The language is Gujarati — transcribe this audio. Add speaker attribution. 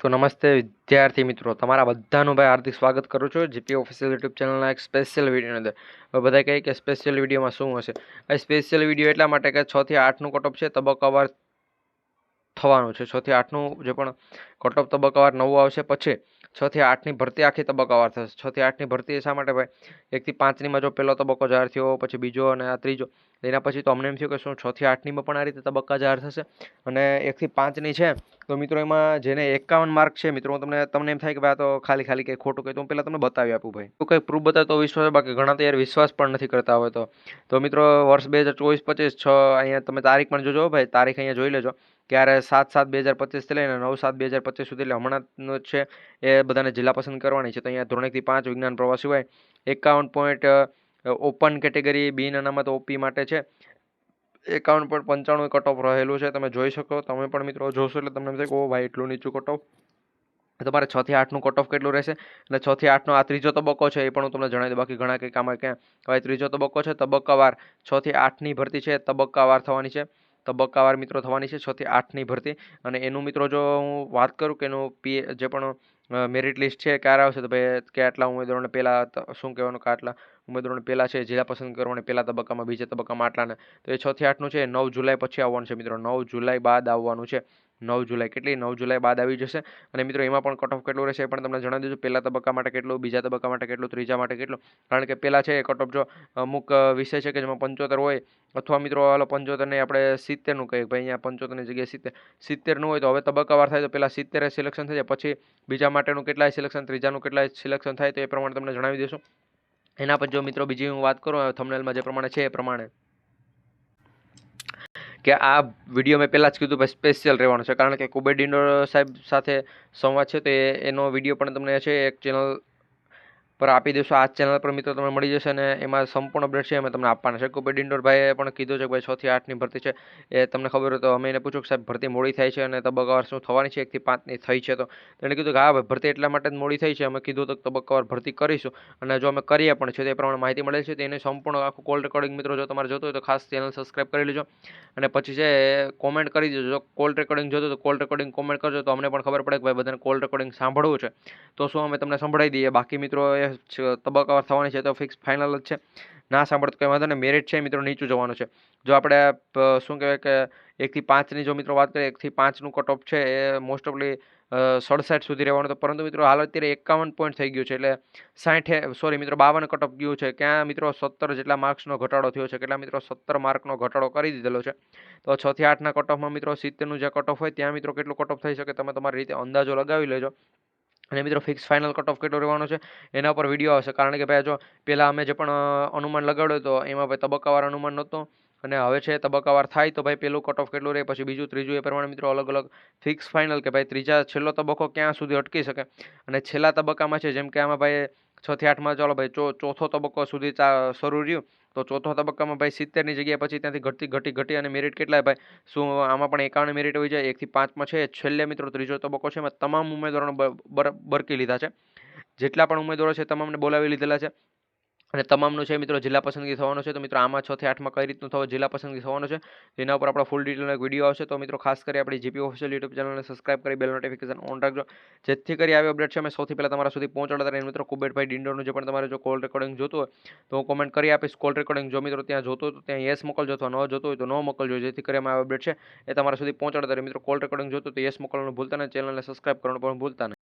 Speaker 1: તો નમસ્તે વિદ્યાર્થી મિત્રો, તમારા બધાનું ભાઈ હાર્દિક સ્વાગત કરું છું જીપી ઓફિશિયલ યુટ્યુબ ચેનલના એક સ્પેશિયલ વિડીયોની અંદર. હવે બધા કહે કે સ્પેશિયલ વિડીયોમાં શું હશે? આ સ્પેશિયલ વિડીયો એટલા માટે કે 6 થી 8નું કટઓફ છે, તબક્કાવાર થવાનું છે. 6 થી 8નું જે પણ કટઓફ તબક્કાવાર નવું આવશે, પછી 6 થી 8ની ભરતી આખી તબક્કાવાર થશે. 6 થી 8ની ભરતી શા માટે ભાઈ? 1 થી 5નીમાં જો પહેલો તબક્કો જાહેર થયો, પછી બીજો અને આ ત્રીજો, એના પછી તો અમને એમ થયું કે શું 6 થી 8નીમાં પણ આ રીતે તબક્કા જાહેર થશે. અને 1 થી 5ની છે તો મિત્રો એમાં જેને 51 માર્ક છે મિત્રો, તમને એમ થાય કે ભાઈ આ તો ખાલી કંઈ ખોટું કહે, તો હું પહેલાં તમને બતાવી આપું ભાઈ. તો કંઈ પ્રૂફ બતાવે તો વિશ્વાસ, બાકી ઘણા તો યાર વિશ્વાસ પણ નથી કરતા હોય. તો મિત્રો વર્ષ 2024-25 અહીંયા તમે તારીખ પણ જોજો ભાઈ, તારીખ અહીંયા જોઈ લેજો. ક્યારે 7/7/2025 લઈને 9/7/2025 સુધી, એટલે હમણાંનો છે એ બધાને જિલ્લા પસંદ કરવાની છે. તો અહીંયા ધોરણ 1 થી 5 વિજ્ઞાન પ્રવાહ સિવાય 51 પોઈન્ટ ઓપન કેટેગરી બિન અનામત ઓપી માટે છે. 51.95 કટ ઓફ રહેલું છે, તમે જોઈ શકો. તમે પણ મિત્રો જોશો એટલે તમને એમ થાય કે ઓ ભાઈ એટલું નીચું કટ ઓફ. તમારે 6 થી 8નું કટ ઓફ કેટલું રહેશે, અને 6 થી 8નો આ ત્રીજો તબક્કો છે એ પણ હું તમને જણાવી દઉં. બાકી ઘણા કંઈક આમાં ક્યાં હવે ત્રીજો તબક્કો છે તબક્કાવાર. 6 થી 8ની ભરતી છે તબક્કાવાર થવાની છે. તબક્કાવાર મિત્રો થવાની છે 6 થી 8ની ભરતી. અને એનું મિત્રો જો હું વાત કરું કે એનું જે પણ મેરિટ લિસ્ટ છે ક્યારે આવશે, તો ભાઈ કે આટલા ઉમેદવારોને પહેલાં શું કહેવાનું કે આટલા ઉમેદવારોને પહેલાં છે જિલ્લા પસંદ કરવાને પહેલા તબક્કામાં, બીજા તબક્કામાં આટલાને. તો એ 6 થી 8નું છે 9 જુલાઈ પછી આવવાનું છે મિત્રો. 9 જુલાઈ બાદ આવવાનું છે. 9 જુલાઈ કેટલી 9 જુલાઈ બાદ આવી જશે. અને મિત્રો એમાં પણ કટ ઓફ કેટલું રહેશે એ પણ તમને જણાવી દઉં. પહેલા તબક્કા માટે કેટલું, બીજા તબક્કા માટે કેટલું, ત્રીજા માટે કેટલું. કારણ કે પહેલાં છે એ કટ ઓફ જો અમુક વિષય છે કે જેમાં 75 હોય, અથવા મિત્રો હાલો 75ને આપણે 70નું કહીએ ભાઈ, અહીંયા 75ની જગ્યાએ 70નું હોય, તો હવે તબક્કાવાર થાય તો પહેલાં 70 સિલેક્શન થઈ જાય, પછી બીજા માટેનું કેટલાય સિલેક્શન, ત્રીજાનું કેટલાય સિલેક્શન થાય, તો એ પ્રમાણે તમને જણાવી દઈશું. એના પછી જો મિત્રો બીજી હું વાત કરું થંબનેલમાં જે પ્રમાણે છે એ પ્રમાણે કે આ વિડીયો મેં પહેલાં જ કીધું ભાઈ સ્પેશિયલ રહેવાનું છે, કારણ કે કુબેર ડિંડોર સાહેબ સાથે સંવાદ છે, તો એનો વિડીયો પણ તમને છે એક ચેનલ પર આપી દઈશું. આ ચેનલ પર મિત્રો તમને મળી જશે, અને એમાં સંપૂર્ણ અપડેટ છે એમાં તમને આપવાના છે. કુબેર ડિંડોરભાઈએ પણ કીધું છે કે ભાઈ 6 થી 8ની ભરતી છે એ તમને ખબર હોય તો અમે એને પૂછ્યું કે સાહેબ ભરતી મોડી થાય છે અને તબક્કાવાર શું થવાની છે 1 થી 5ની થઈ છે, તો એણે કીધું કે હા ભાઈ ભરતી એટલા માટે જ મોડી થઈ છે, અમે કીધું તો તબક્કાવાર ભરતી કરીશું, અને જો અમે કરીએ પણ છે તે પ્રમાણે માહિતી મળે છે. તો એને સંપૂર્ણ આખું કોલ રેકોર્ડિંગ મિત્રો જો તમારે જોતું હોય તો ખાસ ચેનલ સબસ્ક્રાઈબ કરી લેજો, અને પછી છે કોમેન્ટ કરી દેજો. જો કોલ રેકોર્ડિંગ જોતું તો કોલ રેકોર્ડિંગ કોમેન્ટ કરજો, તો અમને પણ ખબર પડે કે ભાઈ બધાને કોલ રેકોર્ડિંગ સાંભળવું છે, તો શું અમે તમને સંભળાવી દઈએ. બાકી મિત્રો એ તબક્કાવાર થવાની છે તો ફિક્સ ફાઇનલ જ છે. ના સાંભળતો કંઈ વાંધો ને, મેરિટ છે મિત્રો નીચું જવાનું છે. જો આપણે શું કહેવાય કે 1 થી 5ની જો મિત્રો વાત કરીએ, 1 થી 5નું કટ ઓફ છે એ મોસ્ટ ઓફલી 67 સુધી રહેવાનું હતું, પરંતુ મિત્રો હાલ અત્યારે 51 પોઈન્ટ થઈ ગયું છે, એટલે 52 કટ ઓફ ગયું છે. ક્યાં મિત્રો 17 જેટલા માર્ક્સનો ઘટાડો થયો છે. કેટલા મિત્રો 17 માર્કનો ઘટાડો કરી દીધેલો છે. તો 6 થી 8ના કટ ઓફમાં મિત્રો 70નું જે કટ ઓફ હોય ત્યાં મિત્રો કેટલું કટ ઓફ થઈ શકે તમે તમારી રીતે અંદાજો લગાવી લેજો. અને મિત્રો ફિક્સ ફાઇનલ કટ ઓફ કેટલો રહેવાનો છે એના પર વિડીયો આવશે, કારણ કે ભાઈ જો પહેલાં અમે જે પણ અનુમાન લગાડ્યો તો એમાં ભાઈ તબક્કાવાર અનુમાન નહોતું, અને હવે છે તબક્કાવાર થાય તો ભાઈ પહેલું કટ ઓફ કેટલું રહે, પછી બીજું, ત્રીજું, એ પ્રમાણે મિત્રો અલગ અલગ ફિક્સ ફાઇનલ કે ભાઈ ત્રીજા છેલ્લો તબક્કો ક્યાં સુધી અટકી શકે. અને છેલ્લા તબક્કામાં છે જેમ કે આમાં ભાઈ 6 થી 8માં ચાલો ભાઈ ચોથો તબક્કો સુધી શરૂ રહ્યું, તો ચોથા તબક્કામાં ભાઈ 70ની જગ્યાએ પછી ત્યાંથી ઘટી અને મેરિટ કેટલા ભાઈ, શું આમાં પણ 51 મેરિટ હોઈ જાય. 1 થી 5માં છે છેલ્લે મિત્રો ત્રીજો તબક્કો છે, એમાં તમામ ઉમેદવારોને બરકી લીધા છે. જેટલા પણ ઉમેદવારો છે તમામને બોલાવી લીધેલા છે, અને તમામનું છે મિત્રો જિલ્લા પસંદગી થવાનો છે. તો મિત્રો આમાં 6 થી 8માં કઈ રીતનું જિલ્લા પસંદગી થવાનો છે એના ઉપર આપણો ફૂલ ડિટેલનો એક વિડીયો આવશે. તો મિત્રો ખાસ કરી આપણી જીપી ઓફિશિયલ યુટ્યુબ ચેનલને સબસ્ક્રાઇબ કરી બેલ નોટિફિકેશન ઓન રાખજો, જેથી કરી આવી અપડેટ છે અમે સૌથી પહેલાં તમારા સુધી પહોંચાડતા રહીએ. મિત્રો કુબેરભાઈ ડિંડોરનું જે પણ તમારે જો કોલ રેકોર્ડિંગ જોતું હોય તો હું કોમેન્ટ કરી આપીશ. કોલ રેકોર્ડિંગ જો મિત્રો ત્યાં જોતું હોય તો ત્યાં યસ મોકલજો, અથવા ન જોતું હોય તો ન મોકલજો, જેથી કરી અમે આવી અપડેટ છે એ તમારા સુધી પહોંચાડતા રહીએ. મિત્રો કોલ રેકોર્ડિંગ જોતું તો યસ મોકલવાનું ભૂલતા નહીં, ચેનલને સબસ્ક્રાઇબ કરવાનું પણ ભૂલતા નહીં.